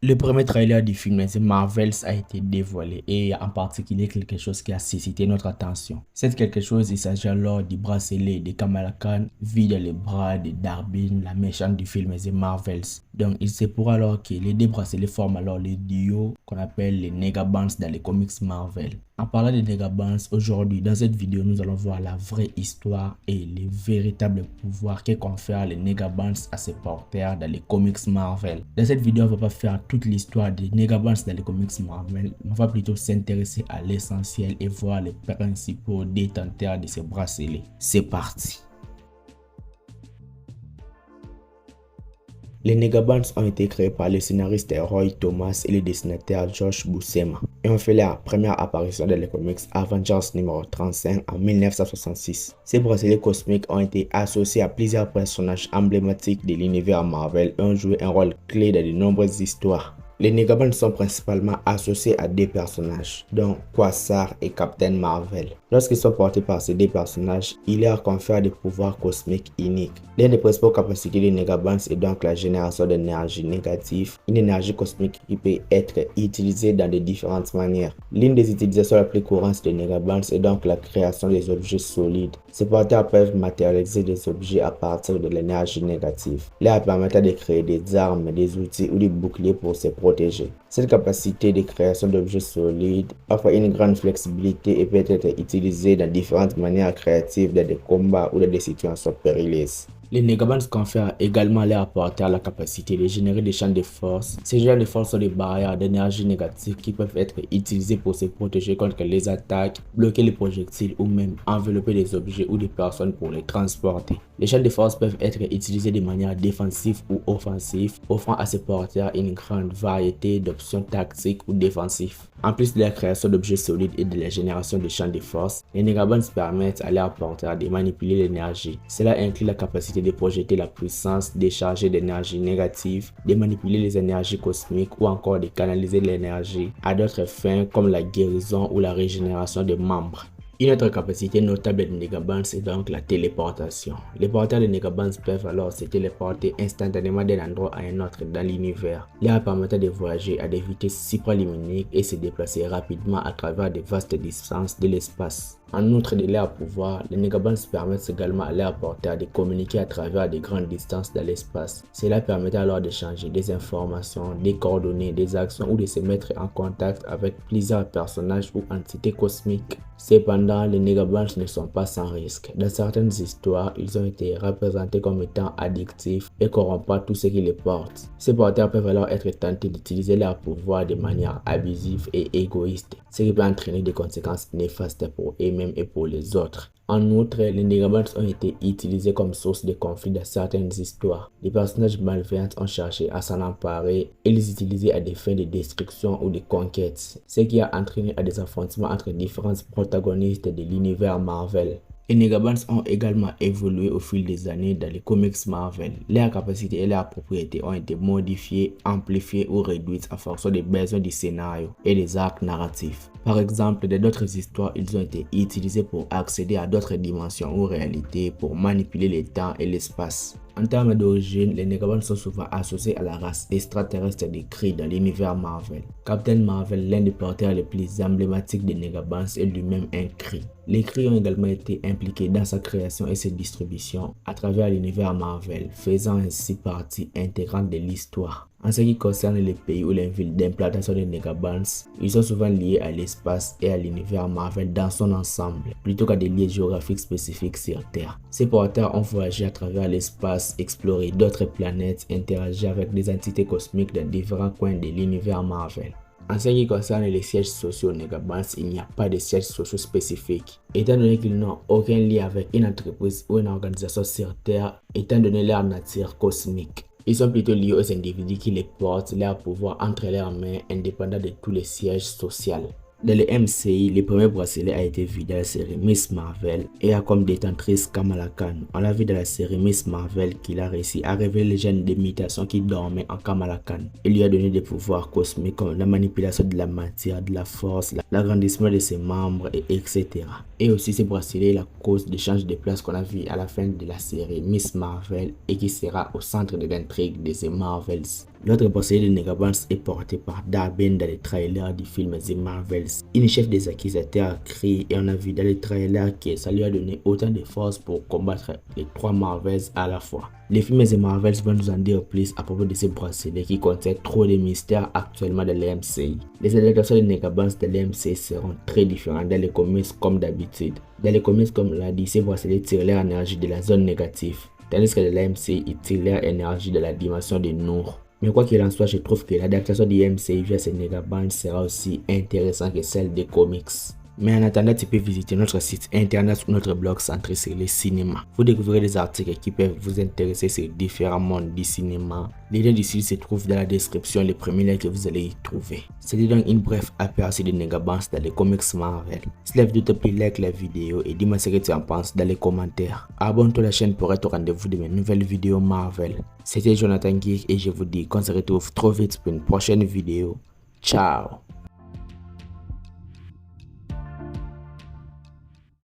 Le premier trailer du film The Marvels a été dévoilé et il y a en particulier quelque chose qui a suscité notre attention. C'est quelque chose, il s'agit alors du bracelet de Kamala Khan vu dans les bras de Darby, la méchante du film The Marvels. Donc il se pourra alors que les deux bracelets forment alors le duo qu'on appelle les Negabands dans les comics Marvel. En parlant des Negabands, aujourd'hui dans cette vidéo nous allons voir la vraie histoire et les véritables pouvoirs que confèrent les Negabands à ses porteurs dans les comics Marvel. Dans cette vidéo on ne va pas faire toute l'histoire des Negabands dans les comics Marvel, on va plutôt s'intéresser à l'essentiel et voir les principaux détenteurs de ces bracelets. C'est parti! Les Negabands ont été créés par le scénariste Roy Thomas et le dessinateur Josh Buscema et ont fait leur première apparition dans les comics Avengers numéro 35 en 1966. Ces bracelets cosmiques ont été associés à plusieurs personnages emblématiques de l'univers Marvel et ont joué un rôle clé dans de nombreuses histoires. Les Negabands sont principalement associés à deux personnages, dont Quasar et Captain Marvel. Lorsqu'ils sont portés par ces deux personnages, ils leur confèrent des pouvoirs cosmiques uniques. L'une des principales capacités des Negabands est donc la génération d'énergie négative, une énergie cosmique qui peut être utilisée dans de différentes manières. L'une des utilisations les plus courantes des Negabands est donc la création des objets solides. Ces porteurs peuvent matérialiser des objets à partir de l'énergie négative, leur permettant de créer des armes, des outils ou des boucliers pour se protéger. Cette capacité de création d'objets solides offre une grande flexibilité et peut être utilisée dans différentes manières créatives dans des combats ou dans des situations périlleuses. Les Negabands confèrent également à leurs porteurs la capacité de générer des champs de force. Ces champs de force sont des barrières d'énergie négative qui peuvent être utilisées pour se protéger contre les attaques, bloquer les projectiles ou même envelopper des objets ou des personnes pour les transporter. Les champs de force peuvent être utilisés de manière défensive ou offensive, offrant à ces porteurs une grande variété d'options tactiques ou défensives. En plus de la création d'objets solides et de la génération de champs de force, les Negabands permettent à leurs porteurs de manipuler l'énergie. Cela inclut la capacité de projeter la puissance, décharger d'énergie négative, de manipuler les énergies cosmiques ou encore de canaliser l'énergie à d'autres fins comme la guérison ou la régénération des membres. Une autre capacité notable des Negabands est donc la téléportation. Les porteurs de Negabands peuvent alors se téléporter instantanément d'un endroit à un autre dans l'univers, leur permettant de voyager à des vitesses supraluminiques et se déplacer rapidement à travers de vastes distances de l'espace. En outre de leur pouvoir, les Negabands permettent également à leurs porteurs de communiquer à travers de grandes distances dans l'espace. Cela permet alors d'échanger des informations, des coordonnées, des actions ou de se mettre en contact avec plusieurs personnages ou entités cosmiques. Cependant, les Negabands ne sont pas sans risque. Dans certaines histoires, ils ont été représentés comme étant addictifs et corrompant tous ceux qui les portent. Ces porteurs peuvent alors être tentés d'utiliser leur pouvoir de manière abusive et égoïste, ce qui peut entraîner des conséquences néfastes pour eux-mêmes et pour les autres. En outre, les Negabands ont été utilisés comme source de conflits dans certaines histoires. Les personnages malveillants ont cherché à s'en emparer et les utiliser à des fins de destruction ou de conquête, ce qui a entraîné à des affrontements entre différents protagonistes de l'univers Marvel. Les Negabands ont également évolué au fil des années dans les comics Marvel. Leurs capacités et leurs propriétés ont été modifiées, amplifiées ou réduites en fonction des besoins du scénario et des arcs narratifs. Par exemple, dans d'autres histoires, ils ont été utilisés pour accéder à d'autres dimensions ou réalités, pour manipuler le temps et l'espace. En termes d'origine, les Negabands sont souvent associés à la race extraterrestre des Kree dans l'univers Marvel. Captain Marvel, l'un des porteurs les plus emblématiques des Negabands, est lui-même un Kree. Les Kree ont également été impliqués dans sa création et sa distribution à travers l'univers Marvel, faisant ainsi partie intégrante de l'histoire. En ce qui concerne les pays ou les villes d'implantation des Negabands, ils sont souvent liés à l'espace et à l'univers Marvel dans son ensemble, plutôt qu'à des lieux géographiques spécifiques sur Terre. Ces porteurs ont voyagé à travers l'espace, exploré d'autres planètes, interagi avec des entités cosmiques dans différents coins de l'univers Marvel. En ce qui concerne les sièges sociaux Negabands, il n'y a pas de sièges sociaux spécifiques, étant donné qu'ils n'ont aucun lien avec une entreprise ou une organisation sur Terre, étant donné leur nature cosmique. Ils sont plutôt liés aux individus qui les portent, leur pouvoir entre leurs mains, indépendant de tous les sièges sociaux. Dans le MCI, le premier bracelet a été vu dans la série Miss Marvel et a comme détentrice Kamala Khan. On l'a vu dans la série Miss Marvel qu'il a réussi à révéler les gènes de mutation qui dormaient en Kamala Khan. Il lui a donné des pouvoirs cosmiques comme la manipulation de la matière, de la force, l'agrandissement de ses membres, etc. Et aussi ce bracelet est la cause de change de place qu'on a vu à la fin de la série Miss Marvel et qui sera au centre de l'intrigue de The Marvels. L'autre procédé de Negabans est porté par Darben dans les trailers du film The Marvels. Une chef des accusateurs a créé et on a vu dans les trailers que ça lui a donné autant de force pour combattre les 3 Marvels à la fois. Les films The Marvels vont nous en dire plus à propos de ces bracelets qui contiennent trop de mystères actuellement dans les MCI. Les adaptations de Negabans de l'MCI seront très différentes dans les comics comme d'habitude. Dans les comics comme l'a dit, ces bracelets tirent leur énergie de la zone négative, tandis que dans l'MCI, ils tirent leur énergie de la dimension de Noor. Mais quoi qu'il en soit, je trouve que l'adaptation du MCI via ces Negabans sera aussi intéressante que celle des comics. Mais en attendant, tu peux visiter notre site internet ou notre blog centré sur le cinéma. Vous découvrirez des articles qui peuvent vous intéresser sur différents mondes du cinéma. Les liens du site se trouvent dans la description, les premiers liens que vous allez y trouver. C'était donc une brève aperçu de Negabans dans les comics Marvel. Si la vidéo te plaît, like la vidéo et dis-moi ce que tu en penses dans les commentaires. Abonne-toi à la chaîne pour être au rendez-vous de mes nouvelles vidéos Marvel. C'était Jonathan Geek et je vous dis qu'on se retrouve trop vite pour une prochaine vidéo. Ciao!